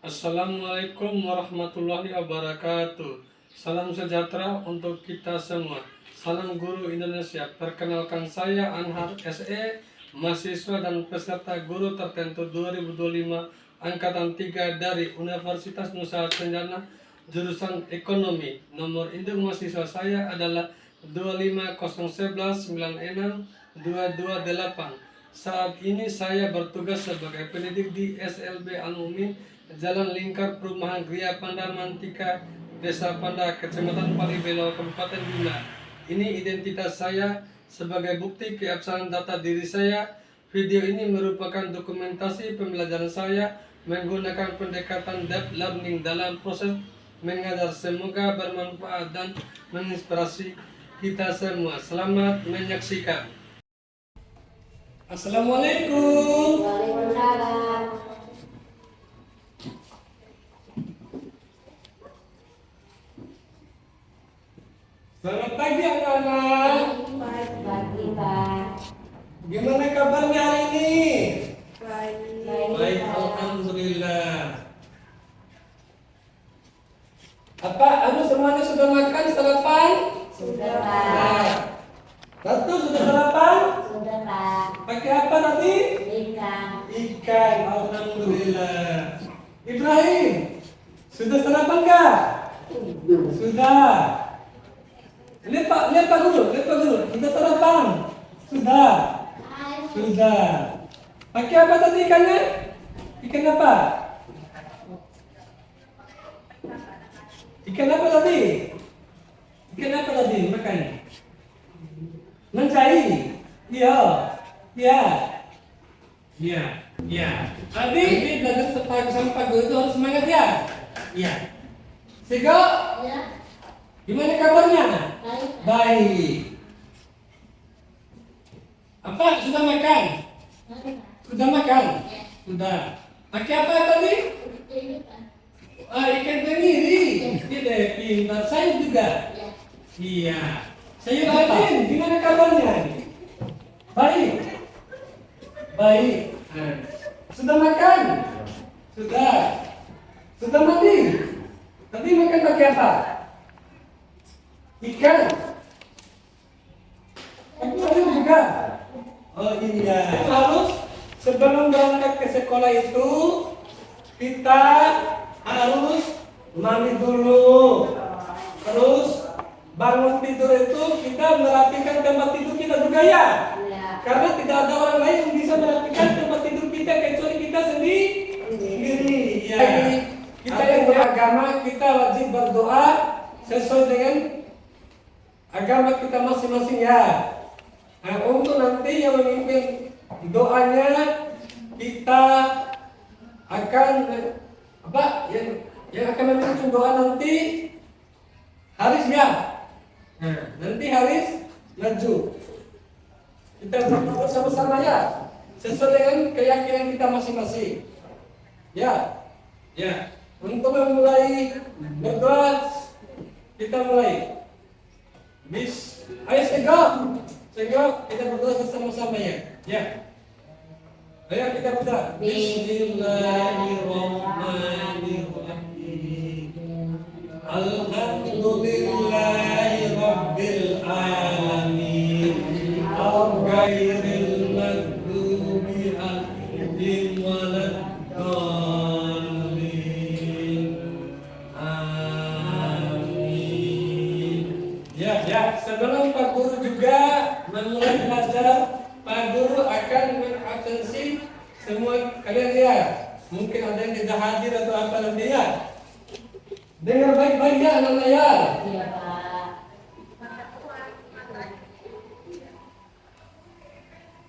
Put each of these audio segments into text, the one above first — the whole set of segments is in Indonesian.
Assalamualaikum warahmatullahi wabarakatuh. Salam sejahtera untuk kita semua. Salam Guru Indonesia. Perkenalkan saya Anhar SE, mahasiswa dan peserta guru tertentu 2025 Angkatan 3 dari Universitas Nusa Tenggara, jurusan Ekonomi. Nomor induk mahasiswa saya adalah 25011962228. Saat ini saya bertugas sebagai pendidik di SLB Al-Mumin, Jalan Lingkar Perumahan Gria Panda Mantika, Desa Panda, Kecamatan Palibelo, Kabupaten Bima. Ini identitas saya sebagai bukti keabsahan data diri saya. Video ini merupakan dokumentasi pembelajaran saya menggunakan pendekatan deep learning dalam proses mengajar. Semoga bermanfaat dan menginspirasi kita semua. Selamat menyaksikan. Assalamualaikum. Waalaikumsalam. Selamat pagi anak-anak. Pagi, Pak. Gimana kabarnya hari ini? Baik, Pak. alhamdulillah. Apa? Semuanya sudah makan sarapan? Sudah, Nah, Pak. Ratu sudah sarapan? Sudah, Pak. Pakai apa nanti? Ikan. Ikan, alhamdulillah. Ibrahim, sudah sarapan kah? Sudah. Lihat Pak Guru. Sudah sarapan? Sudah. Sudah. Pakai apa tadi ikannya? Ikan apa? Ikan apa tadi? Ikan apa tadi makan? Mencari. Iya. Tadi belajar sama Pak Guru itu harus semangat ya. Iya. Sego, Ya. gimana kabarnya? Baik. Baik. Apa? Sudah makan? Sudah makan? Sudah. Pakai apa tadi? Ini, Pak. Ikan tenggiri. Tidak pintar. Saya juga. Ya. Iya. Sayur asin. Gimana kabarnya? Baik. Sudah makan? Sudah. Sudah mandi? Tadi makan pakai apa? Ikan. Sayur juga. Oh iya. Harus sebelum berangkat ke sekolah itu kita harus mandi dulu. Terus bangun tidur itu kita merapikan tempat tidur kita juga ya. Ya. Karena tidak ada orang lain yang bisa merapikan tempat tidur kita kecuali kita sendiri. Ya. Kita yang beragama kita wajib berdoa sesuai dengan agama kita masing-masing ya. Nah, untuk nanti yang memimpin doanya kita akan yang akan memimpin doa nanti Haris ya. Nah, nanti Haris maju. Kita berdoa sama-sama ya, sesuai dengan keyakinan kita masing-masing. Ya. Untuk memulai berdoa kita mulai. Ayo Sego, kita berdoa bersama-sama ya. Ayo kita berdoa. Bismillahirrahmanirrahim. Alhamdulillahi rabbil alamin. Ghairil maghdubi alaihim waladdallin. Amin. Ya, sebelum Pak Guru juga memulai belajar, Pak Guru akan mengabsensi semua kalian ya. Mungkin ada yang tidak hadir atau apa nanti ya. Dengar baik-baik ya anak-anak ya. Iya, Pak.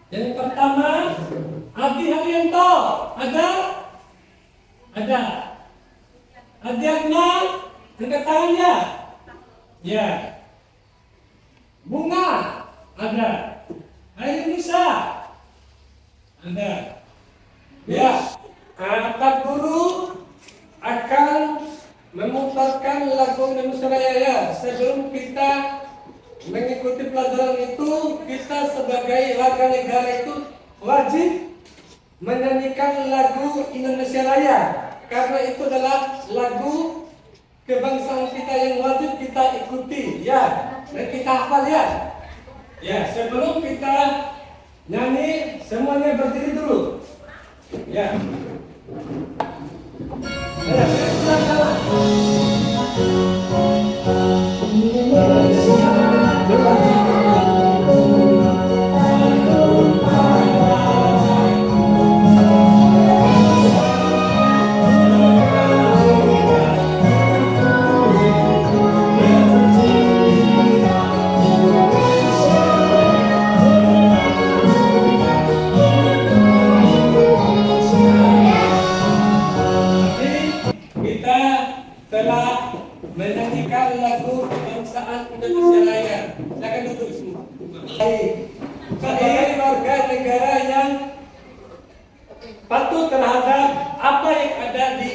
Yang pertama, Adi Haryanto. Ada? Adi Akmal, angkat tangan ya. Ya. Bunga, ada. Air Nisa, ada. Ya. Pak Guru akan memutarkan lagu Indonesia Raya ya. Sebelum kita mengikuti pelajaran itu, kita sebagai warga negara itu wajib menyanyikan lagu Indonesia Raya. Karena itu adalah lagu kebangsaan kita yang wajib kita ikuti, ya. Dan kita hafal, ya. Ya, sebelum kita nyanyi, semuanya berdiri dulu. Ya. Kita telah menyanyikan lagu kebangsaan Indonesia Raya. Silakan duduk semua. Sebagai warga negara yang patuh terhadap apa yang ada di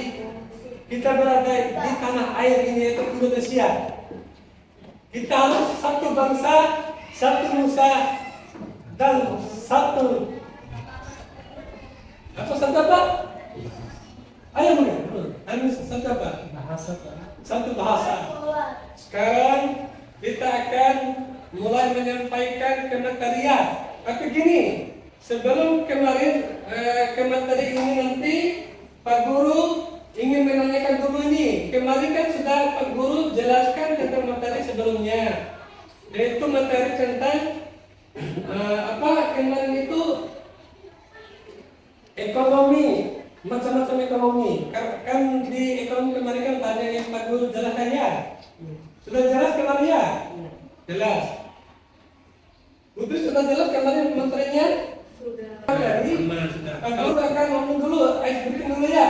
kita berada di tanah air ini, yaitu Indonesia. Kita harus satu bangsa, satu nusa, dan satu apa? Ayo mulai. Harus satu apa? Bahasa. Satu bahasa. Sekarang kita akan mulai menyampaikan ke materi. Tapi gini, sebelum kemarin ke materi ini nanti Pak Guru ingin menanyakan dulu ini. Kemarin kan sudah Pak Guru jelaskan tentang materi sebelumnya, yaitu materi tentang kemarin itu ekonomi, macam-macam ekonomi. Kan di ekonomi kemarin kan tanya yang Pak Guru jelaskan, ya. Sudah jelas kemarin, ya? Jelas. Putri sudah jelas kemarin materinya? Sudah. Pak Guru akan ngomong dulu, ice breaking dulu, ya.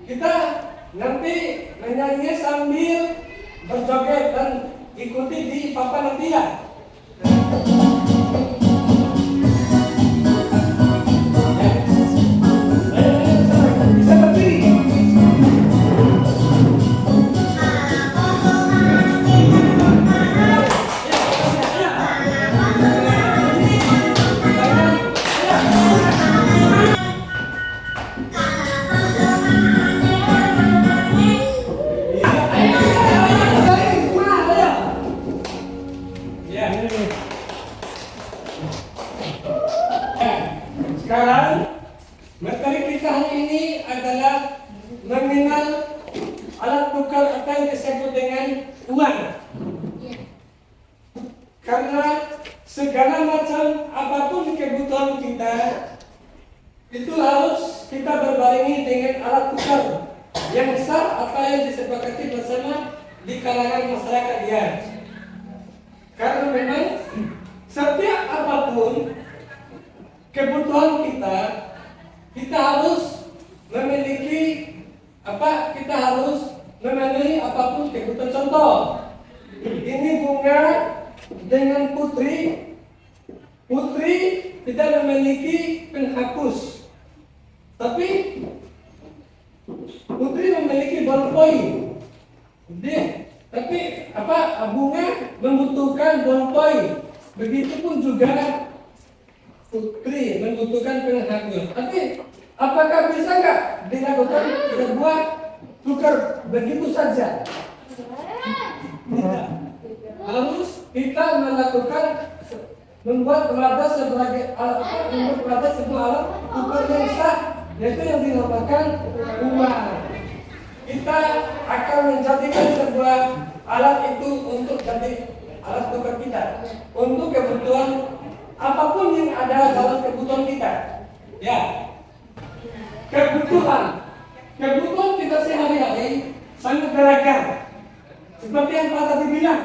Kita nanti menyanyi sambil berjoget dan ikuti di papan nanti, ya. Bisa berdiri. Sekarang materi kita hari ini adalah mengenal alat tukar atau yang disebut dengan uang. Karena segala macam apapun kebutuhan kita itu harus kita berbarengi dengan alat tukar yang sah atau yang disepakati bersama di kalangan masyarakat, ya. Karena memang setiap apapun kebutuhan kita harus memiliki kita harus memenuhi apapun kebutuhan. Contoh, ini bunga dengan putri tidak memiliki penghapus, tapi putri memiliki ballpoint. Tapi bunga membutuhkan ballpoint, begitupun juga putri membutuhkan penghapus. Tapi apakah bisa nggak dilakukan sebuah tukar begitu saja? Tidak. Harus kita membuat peladas sebagai sebuah alat tukar yang sah, yaitu yang dinamakan uang. Kita akan menjadikan sebuah alat itu untuk jadi alat tukar kita untuk kebutuhan apapun yang ada dalam kebutuhan kita, ya. Kebutuhan kita sehari-hari sangat beragam. Seperti yang Pak tadi bilang,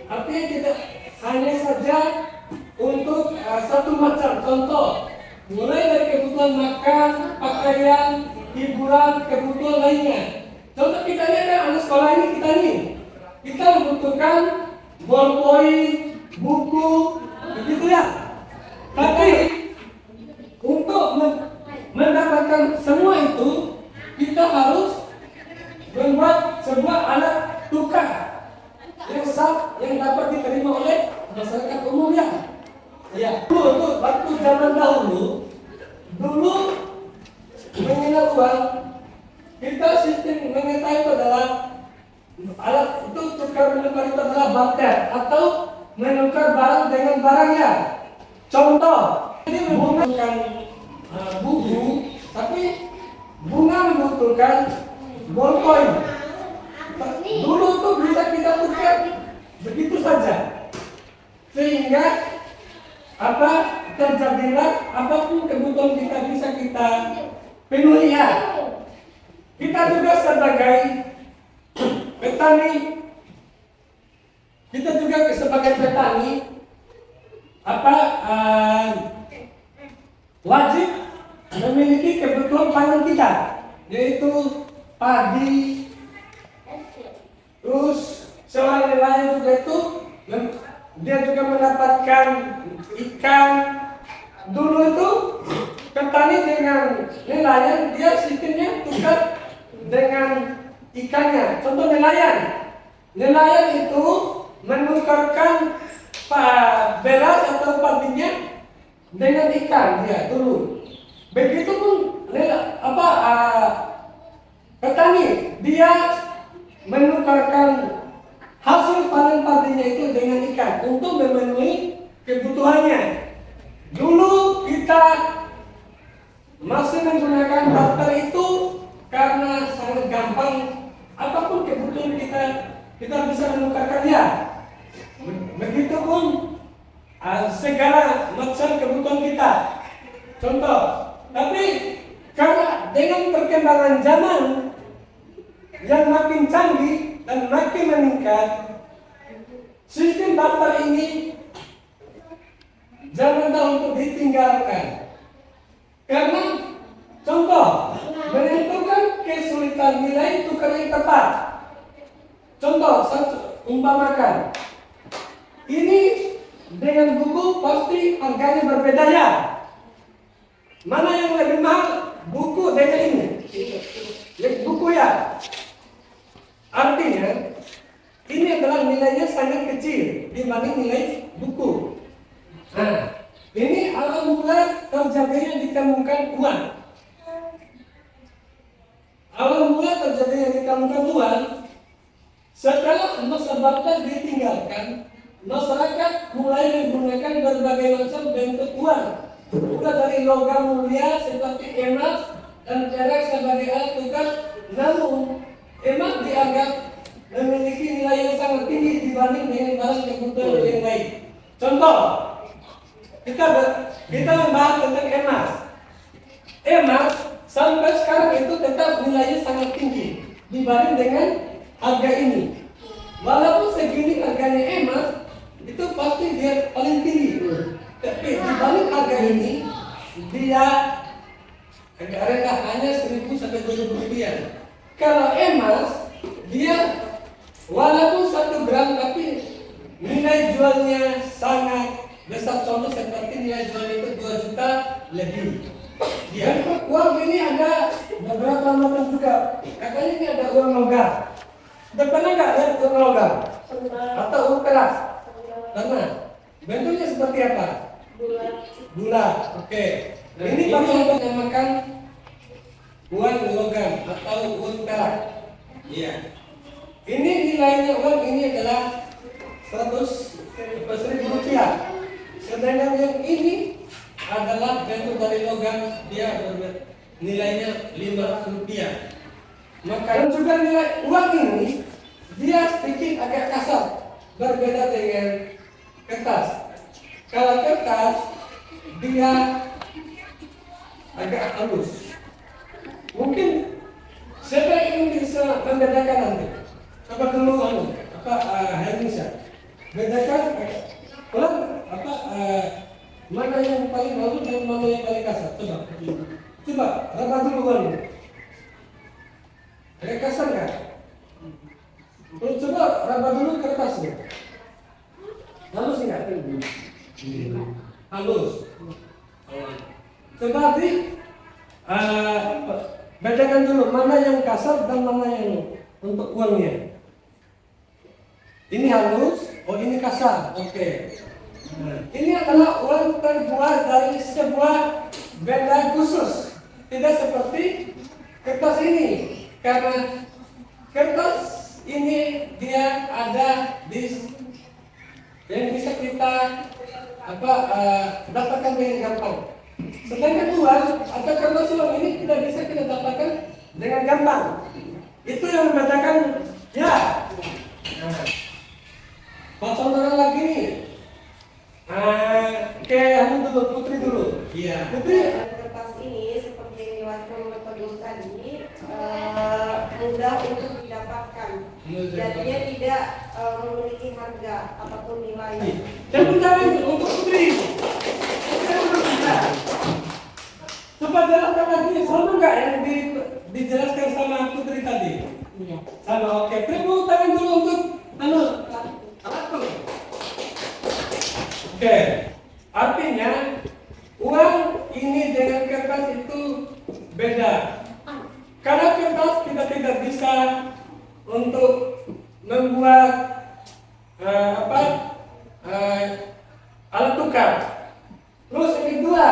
artinya tidak hanya saja untuk satu macam. Contoh, mulai dari kebutuhan makan, pakaian, hiburan, kebutuhan lainnya. Contoh kita lihat kan anak sekolah ini kita membutuhkan ballpoint, buku, begitu, ya. Tapi untuk mendapatkan semua itu kita harus membuat sebuah alat tukar yang sah, yang dapat diterima oleh masyarakat umum, ya. Ya, waktu zaman dulu mengenal uang, kita sistem mengetahui barter atau menukar barang dengan barangnya. Contoh, ini membutuhkan buku, tapi bunga membutuhkan ballpoint. Dulu tuh bisa kita tukar begitu saja, sehingga terjadilah apapun kebutuhan kita bisa kita penuhi ya. Kita juga sebagai petani, wajib memiliki kebutuhan pangan kita, yaitu padi. Terus seorang nelayan juga itu dia juga mendapatkan ikan. Dulu itu petani dengan nelayan dia sistemnya tukar dengan ikannya. Contoh nelayan itu menukarkan beras atau padinya dengan ikan dia dulu. Begitupun petani dia menukarkan hasil panen padinya itu dengan ikan untuk memenuhi kebutuhannya. Dulu kita masih menggunakan barter itu karena sangat gampang, apapun kebutuhan kita bisa menukarkannya. Begitupun segala macam kebutuhan kita. Contoh, tapi karena dengan perkembangan zaman yang makin canggih dan makin meningkat, sistem barter ini jangan untuk ditinggalkan. Karena contoh, menentukan kesulitan nilai tukar yang tepat. Contoh, umpamakan ini dengan buku pasti harganya berbeda ya. Mana yang lebih mahal? Buku dengan ini. Buku ya. Artinya ini adalah nilainya sangat kecil dibanding nilai buku. Nah, ini awal mula terjadinya ditemukan uang. Awal mula terjadinya ditemukan uang setelah masa barter ditinggalkan. Masyarakat mulai menggunakan berbagai macam bentuk uang, mulai dari logam mulia seperti emas dan perak sebagai alat tukar. Namun emas dianggap memiliki nilai yang sangat tinggi dibanding dengan barang kebutuhan yang lain. Contoh, kita membahas tentang emas. Emas sampai sekarang itu tetap nilainya sangat tinggi dibanding dengan harga ini. Walaupun segini harganya emas, itu pasti dia paling tinggi. Tapi dibanding harga ini, dia agak rendah, hanya 1.000 sampai 2.000 rupiah. Kalau emas, dia walaupun 1 gram, tapi nilai jualnya sangat besar. Contoh seperti nilai jualnya itu 2 juta lebih. Dan uang ini ada beberapa macam juga. Katanya ini ada uang logam. Pernah nggak lihat uang logam? Atau uang perak? Pernah. Bentuknya seperti apa? Bulat. Oke. Nah, ini kami menamakan uang logam atau uang perak. Iya. Ini nilainya uang ini adalah 100.000 rupiah. Sedangkan yang ini adalah bentuk dari logam, dia nilainya 500 rupiah. Maka juga nilai uang ini dia sedikit agak kasar, berbeda dengan kertas. Kalau kertas dia agak halus. Mungkin siapa yang bisa membedakan nanti? Coba dulu Indonesia. Bedakan mana yang paling halus dan mana yang paling kasar? Coba raba dulu ini. Agak kasar nggak? Terus coba raba dulu kertasnya. Halus nggak? Halus. Coba bedakan dulu mana yang kasar dan mana yang untuk uangnya. Ini halus, oh ini kasar. Oke. Nah, ini adalah uang terbuat dari sebuah benda khusus, tidak seperti kertas ini. Karena kertas ini dia ada di yang bisa kita dapatkan dengan gampang. Sedangkan uang atau kertas uang ini tidak bisa kita dapatkan dengan gampang. Itu yang membedakan ya. Nah, Pak contohkan lagi nih. Anu dulu, Putri dulu. Iya. Putri. Kertas ini seperti yang diwakilkan oleh Pak Dul tadi mudah untuk didapatkan. Jadinya tidak memiliki harga apapun nilainya. Dan jangan untuk Putri. Coba jelaskan lagi, sama nggak yang dijelaskan sama Putri tadi? Iya. Sama, oke. Tepuk tangan dulu untuk Ratu. Oke, artinya uang ini dengan kertas itu beda. Karena kertas kita tidak bisa untuk membuat alat tukar. Terus yang kedua,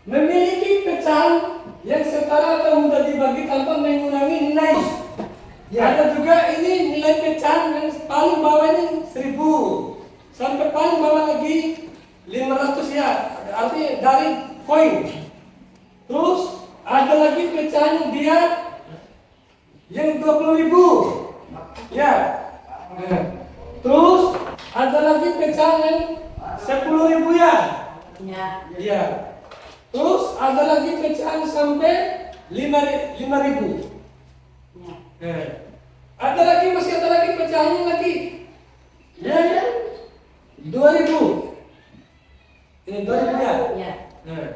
memiliki pecahan yang setara atau mudah dibagi tanpa mengurangi nilai. Ada juga ini nilai pecahan yang paling bawahnya 1000 sampai paling bawah lagi 500 ya, artinya dari koin. Terus ada lagi pecahan dia yang 20.000 ya. Terus ada lagi pecahan yang 10.000 ya. Iya. Iya. Terus ada lagi pecahan sampai 5.000. Iya. Ada lagi, masih ada lagi pecahannya lagi. Ya, 2.000. Ini 2.000 ya. Iya. Nah,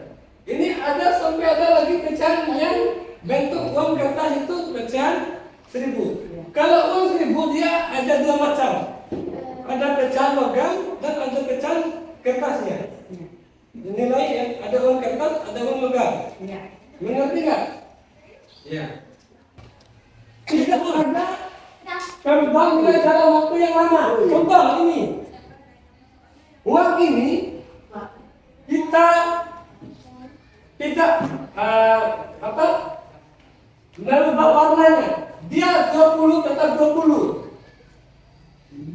ini ada sampai ada lagi pecahan yang bentuk uang kertas itu pecahan 1000. Kalau uang 1000 dia ada dua macam. Ada pecahan logam dan ada pecahan kertasnya. Nilai ya, ada uang kertas, ada uang logam. Iya. Mengerti nggak? Iya. Tidak ada kembang nilai dalam waktu yang lama. Contoh ini, uang ini kita tidak merubah warnanya. Dia 20 tetap 20.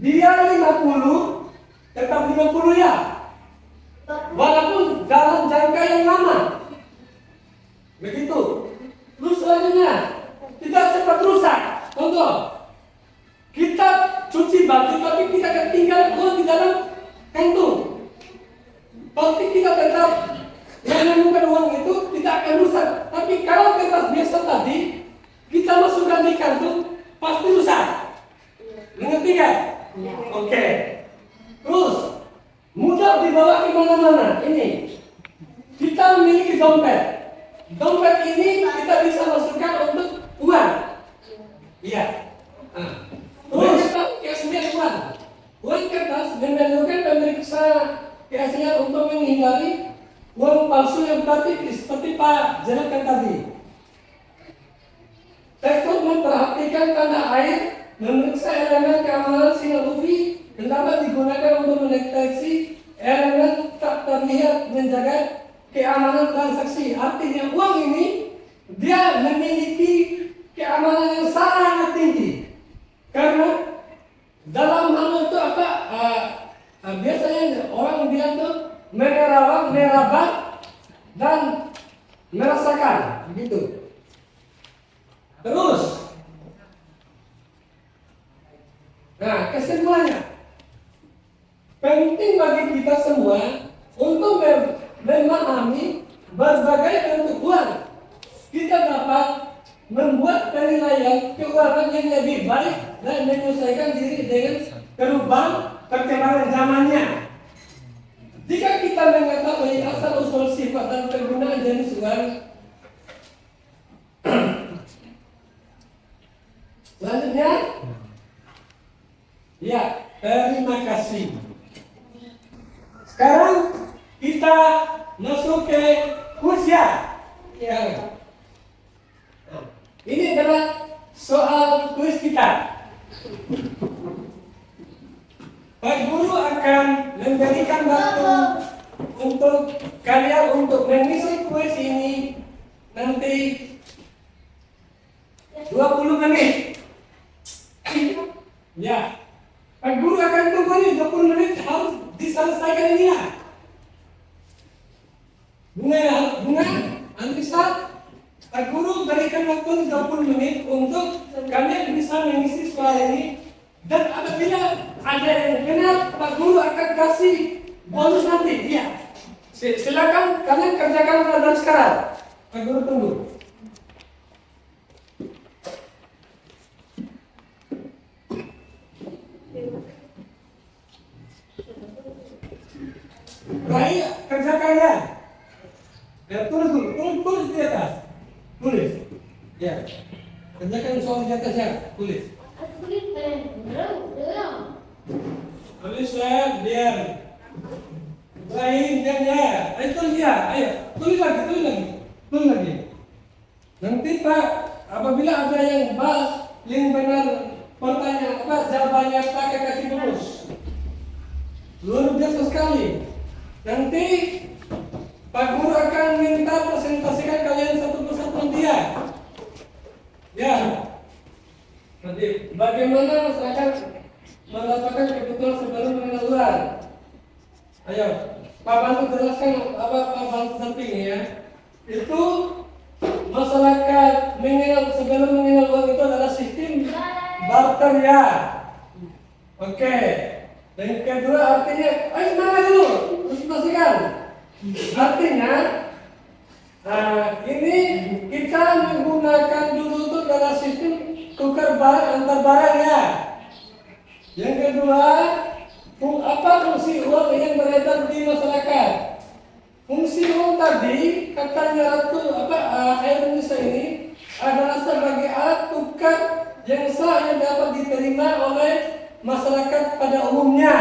Dia 50 tetap 50 ya. Walaupun dalam jangka yang lama. Begitu. Terus selanjutnya, tidak cepat rusak. Contoh, kita cuci baju tapi kita tinggal uang di dalam kantung. Pasti kita tetap menemukan uang itu tidak akan rusak. Tapi kalau kertas biasa tadi kita masukkan di kantung pasti rusak. Mengerti nggak? Iya. Oke. Terus mudah dibawa ke mana-mana. Ini kita memiliki dompet. Dompet ini kita bisa masukkan untuk uang. Iya. Terus kita keaslian uang. Uang kertas memerlukan pemeriksa keaslian untuk menghindari uang palsu yang seperti Pak jelaskan tadi. Tekstur memperhatikan tanda air, memeriksa elemen keamanan sinar UV yang dapat digunakan untuk mendeteksi elemen tak terlihat, menjaga keamanan transaksi. Artinya uang ini dia memiliki keamanan yang sangat tinggi. Karena dalam hal itu biasanya orang bilang tuh menerawang, meraba dan merasakan begitu. Terus, nah kesimpulannya, penting bagi kita semua untuk memahami berbagai bentuk uang. Kita dapat membuat penilaian keuangan yang lebih baik dan menyesuaikan diri dengan perubahan perkembangan zamannya. Jika kita mengetahui asal usul sifat dan penggunaan jenis uang, selanjutnya, ya, terima kasih. Sekarang kita masuk ke kuis ya. Ini adalah soal kuis kita. Pak Guru akan memberikan waktu untuk kalian untuk mengisi kuis ini nanti 20 menit. Ya, Pak Guru akan tunggu nih 20 menit ini ya. Bunga, Anissa, Pak Guru berikan waktu 30 menit untuk kalian bisa mengisi suara ini. Dan apabila ada yang kenal, Pak Guru akan kasih bonus nanti. Iya. Silakan kalian kerjakan dari sekarang. Pak Guru tunggu. Baik, kerjakan ya. Ya, tulis di atas. Tulis. Ya. Kerjakan soal di atas ya, tulis. Tulis ya, biar. Ibrahim dan ya. Ayo tulis ya, ayo. Tulis lagi. Nanti Pak, apabila ada yang benar pertanyaan jawabannya pakai kasih bonus. Luar biasa sekali. Nanti Pak Guru akan minta presentasikan kalian satu persatu dia. Ya. Nanti bagaimana masyarakat mendapatkan kebutuhan sebelum mengenal luar. Ayo, Pak bantu jelaskan apa Pak bantu samping ya. Itu masyarakat sebelum mengenal luar itu adalah sistem barter ya. Oke. Dan kedua artinya, ayo semangat dulu, presentasikan. Artinya, ini kita menggunakan dulu itu adalah sistem tukar barang antar barang ya. Yang kedua, apa fungsi uang yang beredar di masyarakat? Fungsi uang tadi, katanya Indonesia ini adalah sebagai alat tukar yang sah yang dapat diterima oleh masyarakat pada umumnya.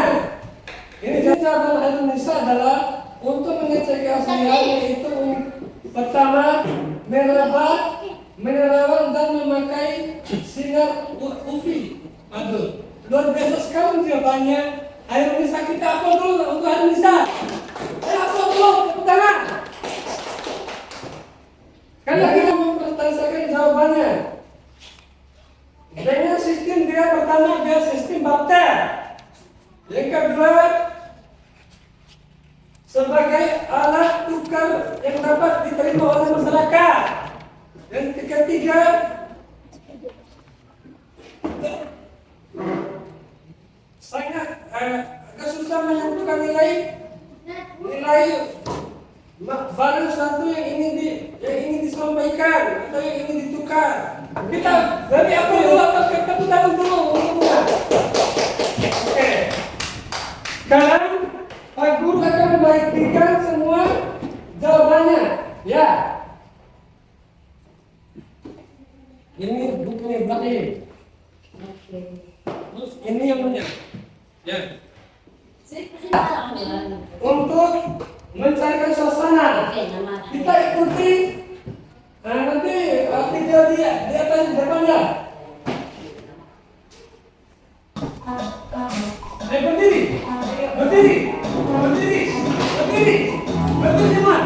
Ini jawaban Indonesia adalah untuk mengecek keaslian, yaitu pertama menerawang dan memakai sinar UV. Aduh, luar biasa sekali jawabannya. Indonesia kita apa dulu untuk Indonesia? Apa dulu? Tepuk tangan. Karena kita mempertanyakan jawabannya. Dengan sistem pertama dia sistem barter. Yang kedua sebagai alat tukar yang dapat diterima oleh masyarakat. Yang ketiga sangat agak susah menentukan nilai barang satu yang ingin disampaikan atau yang ingin ditukar. Kita dari apa dulu atas tepuk tangan dulu. Oke. Sekarang Pak Guru akan membagikan semua jawabannya. Ya. Ini bukunya Ibrahim. Terus ini yang punya. Ya. Untuk mencarikan suasana, kita ikuti. Nanti video dia di atas depannya. Berdiri semua.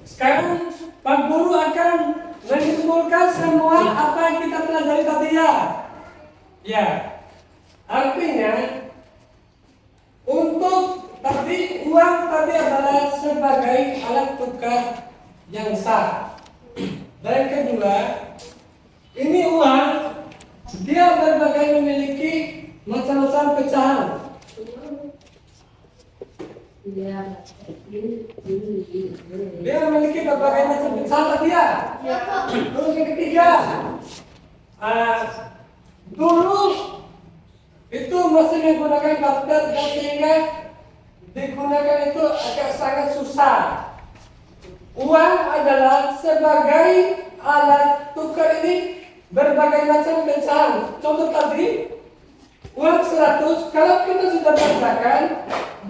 Sekarang Pak Guru akan menyimpulkan semua apa yang kita pelajari tadi ya. Ya, artinya untuk tadi uang tadi adalah sebagai alat tukar yang sah. Dan kedua, ini uang dia memiliki macam-macam pecahan. Dia memiliki berbagai macam pecahan tadi ya. Terus yang ketiga, dulu itu masih menggunakan barter dan sehingga digunakan itu agak sangat susah. Uang adalah sebagai alat tukar ini berbagai macam pecahan. Contoh tadi uang 100 kalau kita sudah bacakan,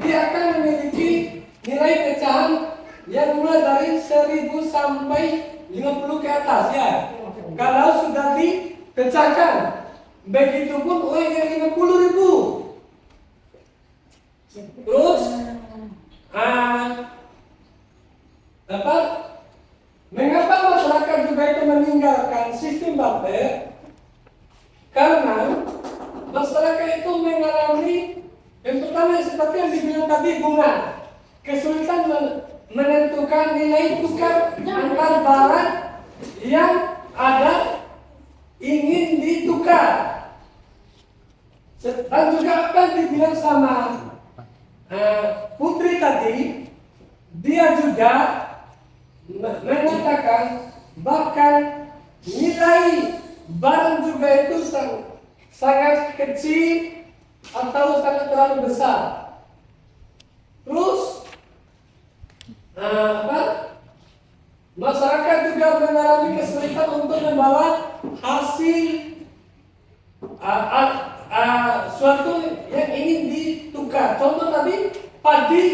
dia akan memiliki nilai pecahan yang mulai dari 1000 sampai 50 ke atas ya. Kalau sudah dipecahkan, begitupun uang yang 50.000. Terus, apa? Mengapa masyarakat juga itu meninggalkan sistem barter? Karena masyarakat itu mengalami yang pertama seperti yang dibilang tadi bunga, kesulitan menentukan nilai tukar antar barang yang ada ingin ditukar. Dan juga apa yang dibilang sama Putri tadi, dia juga mengatakan bahkan nilai barang juga itu sangat kecil atau sangat terlalu besar. Terus masyarakat juga mengalami kesulitan untuk membawa hasil suatu yang ingin ditukar. Contoh tadi padi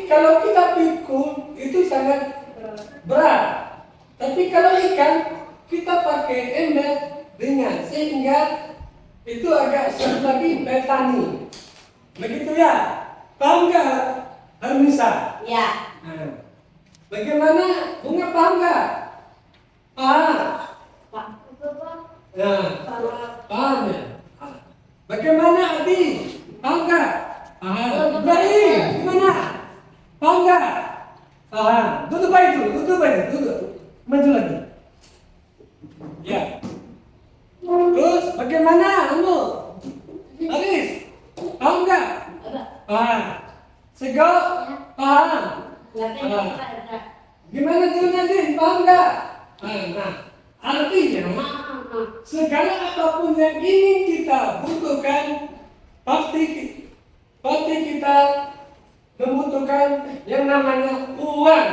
kalau kita pikul itu sangat berat. Tapi kalau ikan kita pakai ember ringan sehingga itu agak sulit lagi petani. Begitu ya? Paham nggak, Armisa? Ya. Bagaimana bunga paham nggak? Paham. Pak. Nah, paham ya? Bagaimana Adi? Paham nggak? Paham. Ibrahim, gimana? Paham nggak? Paham. Duduk baik duduk. Maju lagi. Ya. Terus bagaimana kamu? Aris, paham nggak? Paham. Sego, paham. Gimana jawabannya Din? Paham nggak? Nah, artinya segala apapun yang ingin kita butuhkan pasti kita membutuhkan yang namanya uang.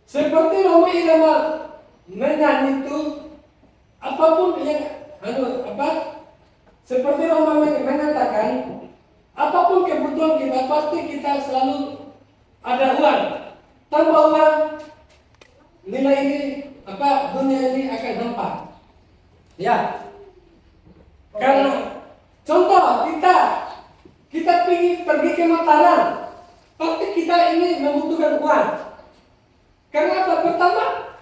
Seperti Roma Irama menyanyi itu apapun yang seperti Roma mengatakan apapun kebutuhan kita pasti kita selalu ada uang. Tanpa uang nilai ini dunia ini akan hampa. Ya. Karena contoh kita pergi ke Mataram, pasti kita ini membutuhkan uang. Karena apa? Pertama,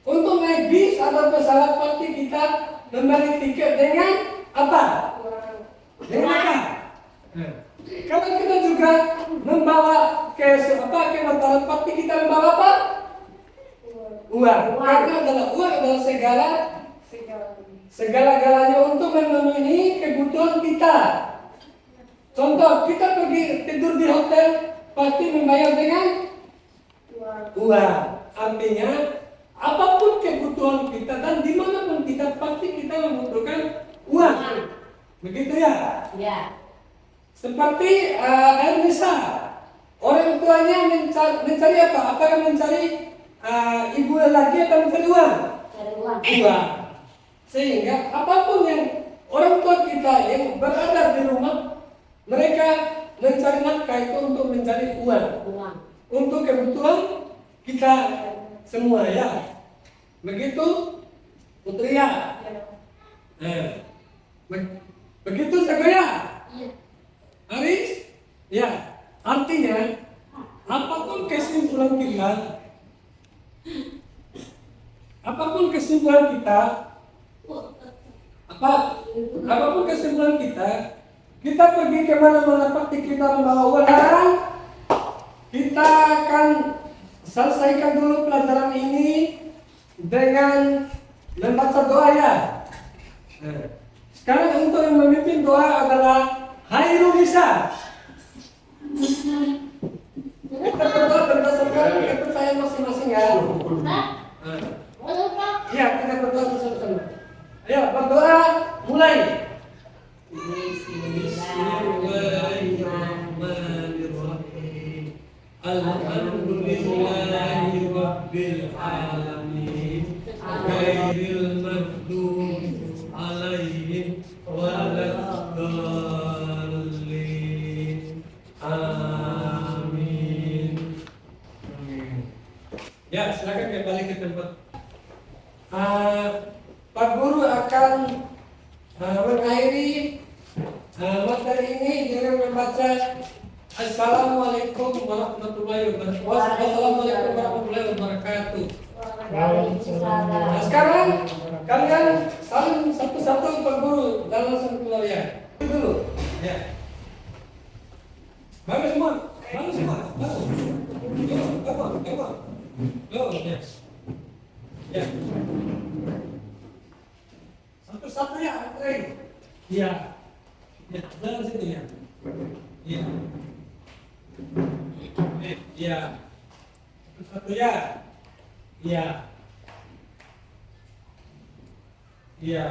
untuk naik bis atau pesawat pasti kita membeli tiket dengan apa? Dengan apa? Kalau kita juga membawa ke Mataram, pasti kita membawa apa? Uang. Karena uang adalah segala-galanya untuk memenuhi kebutuhan kita. Contoh, kita pergi tidur di hotel pasti membayar dengan uang. Artinya apapun kebutuhan kita dan dimanapun kita pasti kita membutuhkan uang. Begitu ya? Ya. Seperti Ernisa, orang tuanya mencari apa? Apakah mencari ibu lelaki atau mencari uang? Uang. Sehingga apapun yang orang tua kita yang berada di rumah, mereka mencari nafkah itu untuk mencari uang. Untuk kebutuhan kita semua ya. Begitu Putri ya? Begitu Sagoya? Aris? Ya. Artinya apapun kesimpulan kita apapun kesimpulan kita pergi kemana-mana pasti kita membawa uang. Kita akan selesaikan dulu pelajaran ini dengan membaca doa ya. Sekarang untuk yang memimpin doa adalah Hairul Nisa. Kita berdoa berdasarkan kepercayaan masing-masing ya. Iya, kita berdoa bersama-sama. Ayo berdoa, mulai. Bismillahirrahmanirrahim. Alhamdulillahi rabbil alamin. Ghairil maghdubi alaihim Waladdallin. Amin. Amin. Ya, silakan kembali ke tempat. Pak Guru akan mengakhiri materi ini dengan membaca Assalamualaikum warahmatullahi wabarakatuh. Wassalamualaikum warahmatullahi wabarakatuh. Nah, sekarang kalian saling satu-satu Pak Guru dalam satu keluarga. Itu dulu. Ya. Bagus semua. Bagus semua. Bagus. Yo, yes. Ya. Satu-satu ya, Andre. Iya. Ya, dalam situ ya. Iya. Iya. Satu ya. Iya. Iya.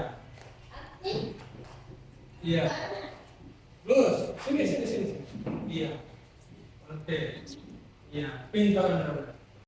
Iya. Lurus. Sini. Iya. Oke. Iya. Pintar anak.